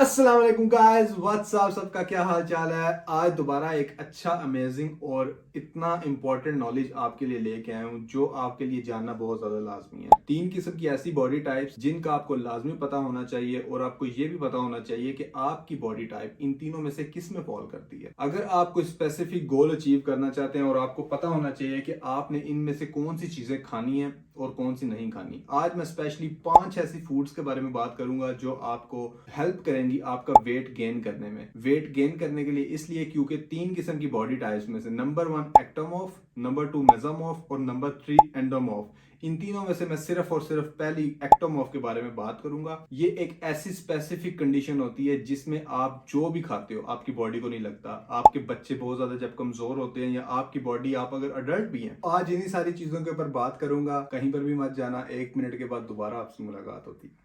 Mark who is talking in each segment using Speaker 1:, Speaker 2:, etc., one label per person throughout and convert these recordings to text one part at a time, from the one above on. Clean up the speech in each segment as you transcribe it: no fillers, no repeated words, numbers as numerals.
Speaker 1: अस्सलाम वालेकुम guys, WhatsApp, सबका क्या हाल चाल है। आज दोबारा एक अच्छा अमेजिंग और इतना इंपॉर्टेंट नॉलेज आपके लिए लेके आया हूँ जो आपके लिए जानना बहुत ज्यादा लाजमी है। 3 किस्म की ऐसी बॉडी टाइप्स जिनका आपको लाजमी पता होना चाहिए और आपको ये भी पता होना चाहिए कि आपकी बॉडी टाइप इन तीनों में से किस में फॉल करती है। अगर आप कोई स्पेसिफिक गोल अचीव करना चाहते हैं और आपको पता होना चाहिए कि आपने इनमें से कौन सी चीजें खानी है और कौन सी नहीं खानी। आज मैं स्पेशली 5 ऐसी फूड्स के बारे में बात करूंगा जो आपको हेल्प करेंगी आपका वेट गेन करने में। वेट गेन करने के लिए इसलिए क्योंकि 3 किस्म की बॉडी टाइप्स में से नंबर 1 एक्टोमॉर्फ, नंबर 2 मेसोमॉर्फ और नंबर 3 एंडोमॉर्फ। इन तीनों में से मैं सिर्फ और सिर्फ पहली एक्टोमॉर्फ के बारे में बात करूंगा। ये एक ऐसी स्पेसिफिक कंडीशन होती है जिसमें आप जो भी खाते हो आपकी बॉडी को नहीं लगता। आपके बच्चे बहुत ज्यादा जब कमजोर होते हैं या आपकी बॉडी, आप अगर अडल्ट भी हैं, आज इन्हीं सारी चीजों के ऊपर बात करूंगा। कहीं पर भी मत जाना, 1 मिनट के बाद दोबारा आपसे मुलाकात होती है।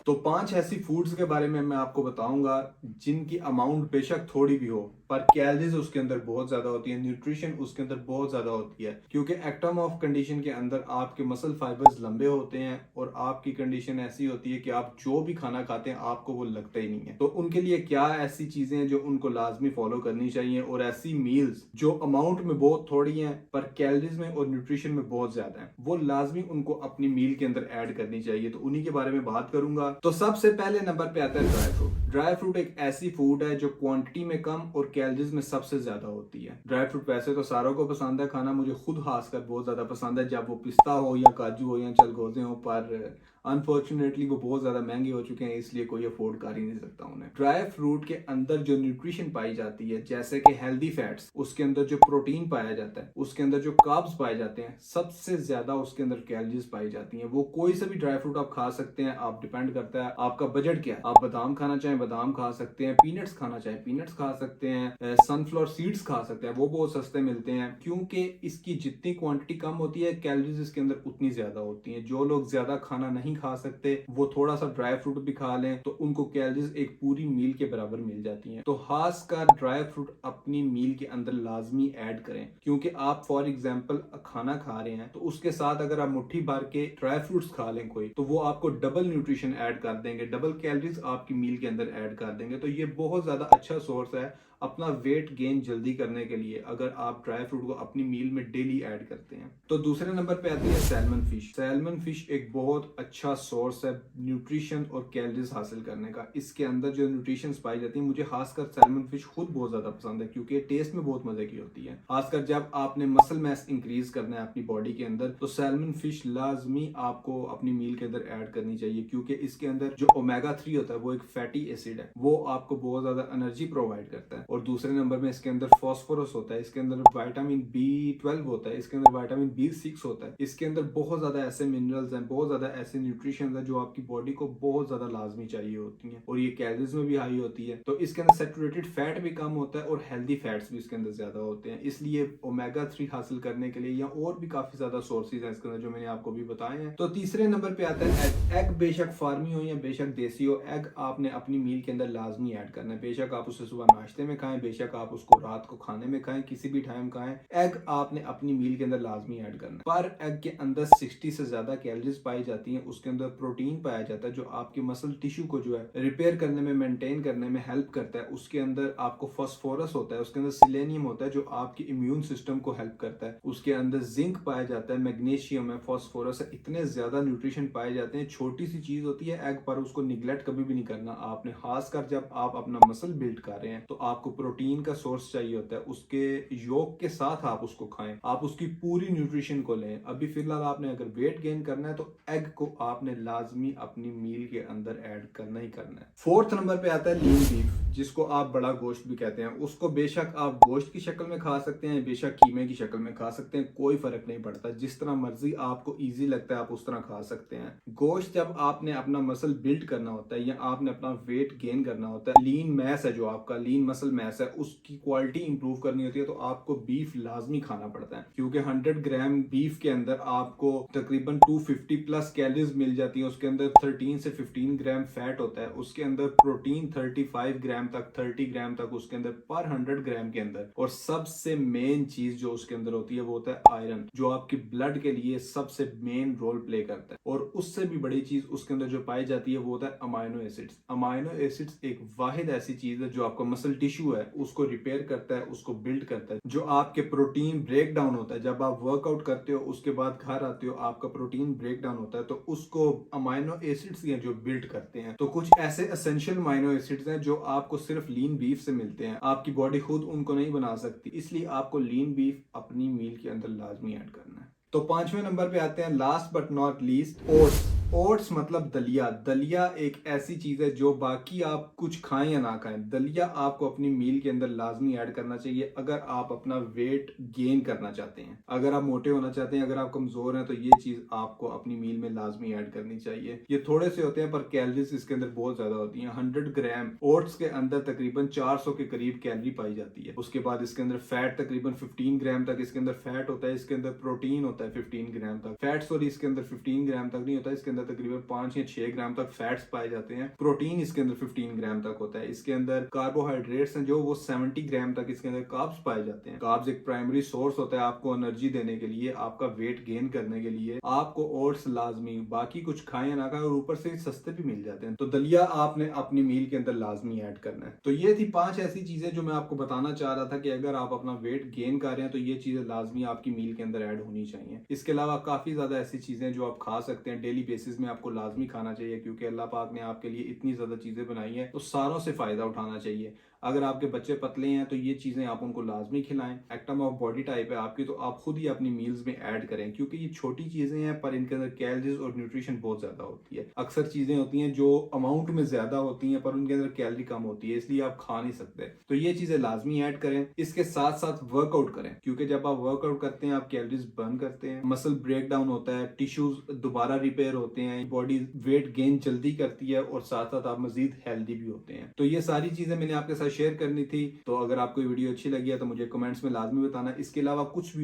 Speaker 1: तो 5 ऐसी फूड्स के बारे में मैं आपको बताऊंगा जिनकी अमाउंट बेशक थोड़ी भी हो पर कैलोरीज उसके अंदर बहुत ज्यादा होती है, न्यूट्रिशन उसके अंदर बहुत ज्यादा होती है। क्योंकि एक्टोमॉर्फ कंडीशन के अंदर आपके मसल फाइबर्स लंबे होते हैं और आपकी कंडीशन ऐसी होती है कि आप जो भी खाना खाते हैं आपको वो लगता ही नहीं है। तो उनके लिए क्या ऐसी चीजें हैं जो उनको लाजमी फॉलो करनी चाहिए और ऐसी मील्स जो अमाउंट में बहुत थोड़ी हैं पर कैलोरीज में और न्यूट्रिशन में बहुत ज्यादा है, वो लाजमी उनको अपनी मील के अंदर ऐड करनी चाहिए। तो उन्हीं के बारे में बात करूंगा। तो सबसे पहले नंबर पे आता है ड्राई फ्रूट। ड्राई फ्रूट एक ऐसी फूड है जो क्वांटिटी में कम और कैलोरीज में सबसे ज्यादा होती है। ड्राई फ्रूट वैसे तो सारों को पसंद है खाना, मुझे खुद खासकर बहुत ज्यादा पसंद है, जब वो पिस्ता हो या काजू हो या चलगोजे हो, पर अनफॉर्चुनेटली वो बहुत ज्यादा महंगे हो चुके हैं, इसलिए कोई अफोर्ड कर ही नहीं सकता उन्हें। ड्राई फ्रूट के अंदर जो न्यूट्रिशन पाई जाती है, जैसे कि हेल्दी फैट्स, उसके अंदर जो प्रोटीन पाया जाता है, उसके अंदर जो कार्ब्स पाए जाते हैं, सबसे ज्यादा उसके अंदर कैलोरीज पाई जाती हैं। वो कोई सा भी ड्राई फ्रूट आप खा सकते हैं, आप डिपेंड करता है आपका बजट क्या है। आप बादाम खाना चाहें बादाम खा सकते हैं, पीनट्स खाना चाहें पीनट्स खा सकते हैं, सनफ्लावर सीड्स खा सकते हैं, वो बहुत सस्ते मिलते हैं। क्योंकि इसकी जितनी क्वांटिटी कम होती है कैलोरीज इसके अंदर उतनी ज्यादा होती हैं। जो लोग ज्यादा खाना नहीं खा सकते वो थोड़ा सा ड्राई फ्रूट भी खा लें तो उनको कैलोरीज एक पूरी मील के बराबर मिल जाती हैं। तो खासकर ड्राई फ्रूट अपनी मील के अंदर लाजमी ऐड करें। क्योंकि आप फॉर एग्जांपल खाना खा रहे हैं तो उसके साथ अगर आप मुट्ठी भर के ड्राई फ्रूट्स खा लें कोई, तो वो आपको डबल न्यूट्रिशन ऐड कर देंगे, डबल कैलोरीज आपकी मील के अंदर ऐड कर देंगे। तो ये बहुत ज्यादा अच्छा सोर्स है अपना वेट गेन जल्दी करने के लिए अगर आप ड्राई फ्रूट को अपनी मील में डेली ऐड करते हैं। तो दूसरे नंबर पे आती है सैल्मन फिश। सैल्मन फिश एक बहुत अच्छा सोर्स है न्यूट्रिशन और कैलोरीज हासिल करने का। इसके अंदर जो न्यूट्रिशन पाई जाती है, मुझे खासकर सैल्मन फिश खुद बहुत ज्यादा पसंद है क्योंकि टेस्ट में बहुत मजे की होती है। खासकर जब आपने मसल मैस इंक्रीज करना है अपनी बॉडी के अंदर तो सैल्मन फिश लाजमी आपको अपनी मील के अंदर ऐड करनी चाहिए। क्योंकि इसके अंदर जो ओमेगा 3 होता है वो एक फैटी एसिड है, वो आपको बहुत ज्यादा एनर्जी प्रोवाइड करता है। और दूसरे नंबर में इसके अंदर फास्फोरस होता है, इसके अंदर विटामिन B12 होता है, इसके अंदर विटामिन B6 होता है। इसके अंदर बहुत ज्यादा ऐसे मिनरल्स हैं, बहुत ज्यादा ऐसे न्यूट्रिशन है जो आपकी बॉडी को बहुत ज्यादा लाजमी चाहिए होती हैं और ये कैलोरीज में भी हाई होती है। तो इसके अंदर सैचुरेटेड फैट भी कम होता है और हेल्दी फैट्स भी इसके अंदर ज्यादा होते हैं। इसलिए ओमेगा 3 हासिल करने के लिए या और भी काफी ज्यादा सोर्सेज हैं इसके अंदर जो मैंने आपको भी बताए हैं। तो तीसरे नंबर पे आता है एग। एग बेशक फार्मी हो या बेशक देसी हो, एग आपने अपनी मील के अंदर लाजमी ऐड करना है। बेशक आप उसे सुबह नाश्ते में खाएं, बेशक आप उसको रात को खाने में खाएं, किसी भी टाइम खाएं, एग आपने अपनी मील के अंदर लाजमी ऐड करना है। पर एग के अंदर 60 से ज्यादा कैलोरीज पाई जाती हैं। उसके अंदर प्रोटीन पाया जाता है जो आपके मसल टिश्यू को जो है रिपेयर करने में, मेंटेन करने में हेल्प करता है। उसके अंदर आपको फास्फोरस होता है, उसके अंदर सिलेनियम होता है जो आपके इम्यून सिस्टम को हेल्प करता है। उसके अंदर जिंक पाया जाता है, मैग्नीशियम है, फास्फोरस है, इतने ज्यादा न्यूट्रिशन पाए जाते हैं। छोटी सी चीज होती है एग, पर उसको निगलेक्ट कभी भी नहीं करना आपने। खासकर जब आप अपना मसल बिल्ड कर रहे हैं तो आपको प्रोटीन का सोर्स चाहिए होता है, उसके योग के साथ आप उसको खाएं, आप उसकी पूरी न्यूट्रिशन को लें। अभी फिलहाल आपने अगर वेट गेन करना है तो एग को आपने लाजमी अपनी मील के अंदर ऐड करना ही करना है। फोर्थ नंबर पे आता है लीन बीफ। जिसको आप बड़ा गोश्त भी कहते हैं, उसको बेशक आप गोश्त की शक्ल में खा सकते हैं, बेशक कीमे की शक्ल में खा सकते हैं, कोई फर्क नहीं पड़ता। जिस तरह मर्जी आपको इजी लगता है आप उस तरह खा सकते हैं। गोश्त जब आपने अपना मसल बिल्ड करना होता है या आपने अपना वेट गेन करना होता है, लीन मैस है जो आपका लीन मसल मैस है, उसकी क्वालिटी इंप्रूव करनी होती है, तो आपको बीफ लाजमी खाना पड़ता है। क्योंकि 100 ग्राम बीफ के अंदर आपको तकरीबन 250 प्लस कैलोरीज मिल जाती है। उसके अंदर 13 से 15 ग्राम फैट होता है, उसके अंदर प्रोटीन 35 ग्राम तक 30 ग्राम तक उसके अंदर पर 100 ग्राम के अंदर। और सबसे मेन चीज जो उसके अंदर होती है वो होता है आयरन, जो आपकी ब्लड के लिए सबसे मेन रोल प्ले करता है। और उससे भी बड़ी चीज उसके अंदर जो पाई जाती है वो होता है अमाइनो एसिड्स। अमाइनो एसिड्स एक वाहिद ऐसी चीज है जो आपका मसल टिश्यू है उसको रिपेयर करता है, उसको बिल्ड करता है। जो आपके प्रोटीन ब्रेक डाउन होता है, जब आप वर्कआउट करते हो उसके बाद घर आते हो आपका प्रोटीन ब्रेक डाउन होता है, तो उसको अमाइनो एसिड्स हैं जो बिल्ड करते हैं। तो कुछ ऐसे एसेंशियल अमाइनो एसिड्स हैं जो आपको सिर्फ लीन बीफ से मिलते हैं, आपकी बॉडी खुद उनको नहीं बना सकती, इसलिए आपको लीन बीफ अपनी मील के अंदर लाजमी ऐड करना है। तो 5वें नंबर पे आते हैं, last but not least, oats. Oats मतलब दलिया। दलिया एक ऐसी चीज है जो बाकी आप कुछ खाएं या ना खाएं, दलिया आपको अपनी मील के अंदर लाजमी ऐड करना चाहिए अगर आप अपना वेट गेन करना चाहते हैं। अगर आप मोटे होना चाहते हैं, अगर आप कमजोर हैं, तो ये चीज आपको अपनी मील में लाजमी ऐड करनी चाहिए। ये थोड़े से होते हैं पर कैलोरीज इसके अंदर बहुत ज्यादा होती हैं। 100 ग्राम ओट्स के अंदर तकरीबन 400 के करीब कैलोरी पाई जाती है। उसके बाद इसके अंदर फैट तकरीबन 15 ग्राम तक इसके अंदर फैट होता है। इसके अंदर प्रोटीन होता है 15 ग्राम तक। फैट सॉरी इसके अंदर 15 ग्राम तक नहीं होता, इसके अंदर तकरीबन 5 या 6 ग्राम तक फैट्स पाए जाते हैं। प्रोटीन इसके अंदर 15 ग्राम तक होता है। इसके अंदर कार्बोहाइड्रेट्स हैं जो वो 70 ग्राम तक इसके अंदर कार्ब्स पाए जाते हैं। कार्ब्स एक प्राइमरी सोर्स होता है आपको एनर्जी देने के लिए, आपका वेट गेन करने के लिए। आपको ओट्स लाजमी, बाकी कुछ खाएं या ना खाएं, और ऊपर से सस्ते भी मिल जाते हैं। तो दलिया आपने अपनी मील के अंदर लाजमी ऐड करना है। तो ये थी 5 ऐसी चीजें जो मैं आपको बताना चाह रहा था कि अगर आप अपना वेट गेन कर रहे हैं तो ये चीजें लाजमी आपकी मील के अंदर ऐड होनी चाहिए। इसके अलावा काफी ज्यादा ऐसी चीजें जो आप खा सकते हैं डेली बेसिस में, आपको लाजमी खाना चाहिए, क्योंकि अल्लाह पाक ने आपके लिए इतनी ज्यादा चीजें बनाई है तो सारों से फायदा उठाना चाहिए। अगर आपके बच्चे पतले हैं तो ये चीजें आप उनको लाजमी खिलाएं। एक्टम ऑफ बॉडी टाइप है आपकी, तो आप खुद ही अपनी मील्स में ऐड करें, क्योंकि ये छोटी चीजें हैं पर इनके अंदर कैलोरीज और न्यूट्रिशन बहुत ज्यादा होती है। अक्सर चीजें होती हैं जो अमाउंट में ज्यादा होती हैं पर उनके अंदर कैलोरी कम होती है, इसलिए आप खा नहीं सकते। तो ये चीजें लाजमी ऐड करें। इसके साथ साथ वर्कआउट करें, क्योंकि जब आप वर्कआउट करते हैं आप कैलोरीज बर्न करते हैं, मसल ब्रेक डाउन होता है, टिश्यूज दोबारा रिपेयर होते हैं, बॉडी वेट गेन जल्दी करती है, और साथ साथ आप मजीद हेल्दी भी होते हैं। तो ये सारी चीजें मैंने आपके साथ शेयर करनी थी। तो अगर आपको वीडियो अच्छी लगी है तो मुझे कमेंट्स में लाजमी बताना। इसके अलावा कुछ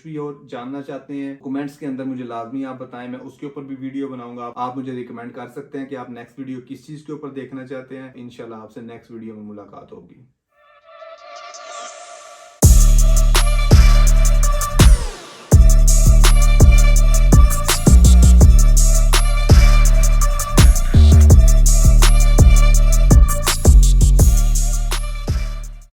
Speaker 1: भी और जानना चाहते हैं कमेंट्स के अंदर मुझे लाजमी आप बताएं, मैं उसके ऊपर भी वीडियो बनाऊंगा। आप मुझे रिकमेंड कर सकते हैं कि आप नेक्स्ट वीडियो किस चीज के ऊपर देखना चाहते हैं। इंशाल्लाह आपसे नेक्स्ट वीडियो में मुलाकात होगी।